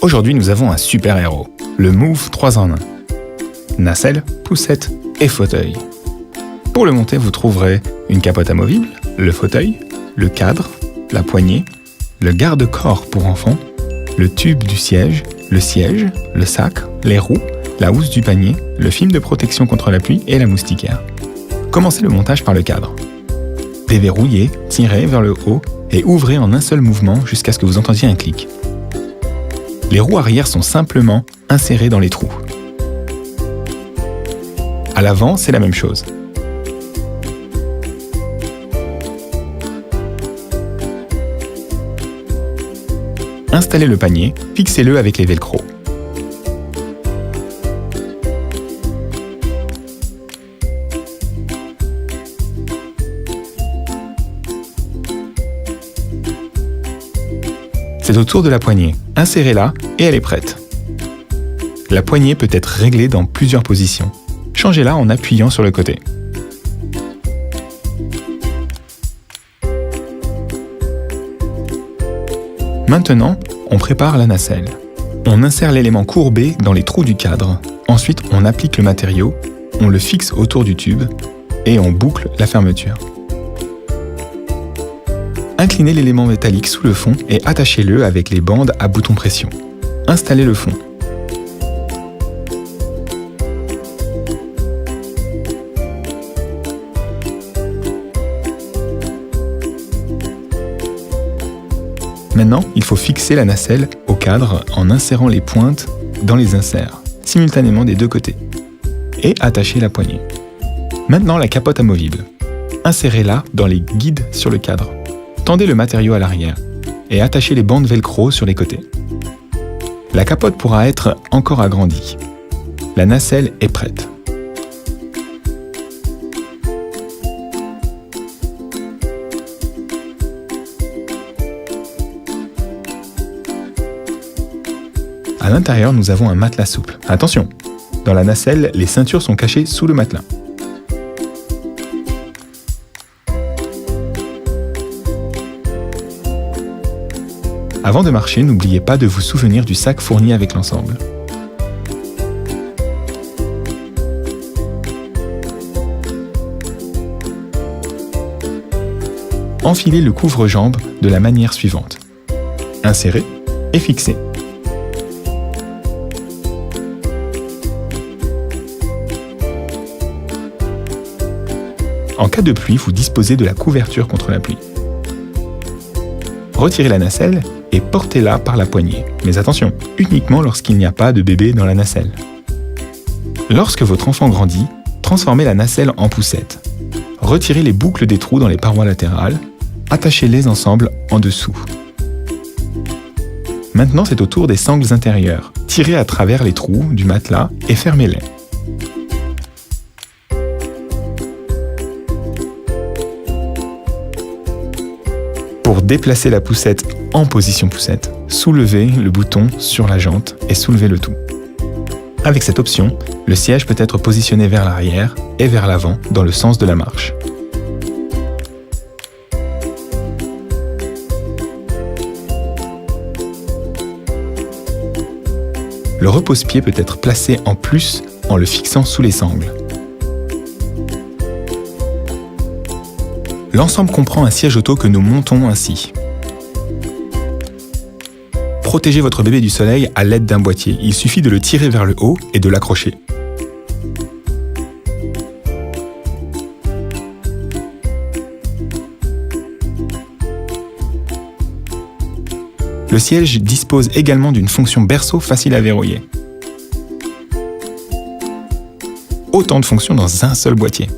Aujourd'hui, nous avons un super héros, le Move 3 en 1. Nacelle, poussette et fauteuil. Pour le monter, vous trouverez une capote amovible, le fauteuil, le cadre, la poignée, le garde-corps pour enfants, le tube du siège, le sac, les roues, la housse du panier, le film de protection contre la pluie et la moustiquaire. Commencez le montage par le cadre. Déverrouillez, tirez vers le haut et ouvrez en un seul mouvement jusqu'à ce que vous entendiez un clic. Les roues arrière sont simplement insérées dans les trous. À l'avant, c'est la même chose. Installez le panier, fixez-le avec les velcro. C'est au tour de la poignée. Insérez-la et elle est prête. La poignée peut être réglée dans plusieurs positions. Changez-la en appuyant sur le côté. Maintenant, on prépare la nacelle. On insère l'élément courbé dans les trous du cadre. Ensuite, on applique le matériau, on le fixe autour du tube et on boucle la fermeture. Inclinez l'élément métallique sous le fond et attachez-le avec les bandes à bouton pression. Installez le fond. Maintenant, il faut fixer la nacelle au cadre en insérant les pointes dans les inserts, simultanément des deux côtés, et attacher la poignée. Maintenant, la capote amovible. Insérez-la dans les guides sur le cadre. Tendez le matériau à l'arrière et attachez les bandes velcro sur les côtés. La capote pourra être encore agrandie. La nacelle est prête. À l'intérieur, nous avons un matelas souple. Attention, dans la nacelle, les ceintures sont cachées sous le matelas. Avant de marcher, n'oubliez pas de vous souvenir du sac fourni avec l'ensemble. Enfilez le couvre-jambe de la manière suivante. Insérez et fixez. En cas de pluie, vous disposez de la couverture contre la pluie. Retirez la nacelle et portez-la par la poignée. Mais attention, uniquement lorsqu'il n'y a pas de bébé dans la nacelle. Lorsque votre enfant grandit, transformez la nacelle en poussette. Retirez les boucles des trous dans les parois latérales, attachez-les ensemble en dessous. Maintenant, c'est au tour des sangles intérieures. Tirez à travers les trous du matelas et fermez-les. Pour déplacer la poussette en position poussette, soulevez le bouton sur la jante et soulevez le tout. Avec cette option, le siège peut être positionné vers l'arrière et vers l'avant dans le sens de la marche. Le repose-pied peut être placé en plus en le fixant sous les sangles. L'ensemble comprend un siège auto que nous montons ainsi. Protégez votre bébé du soleil à l'aide d'un boîtier. Il suffit de le tirer vers le haut et de l'accrocher. Le siège dispose également d'une fonction berceau facile à verrouiller. Autant de fonctions dans un seul boîtier.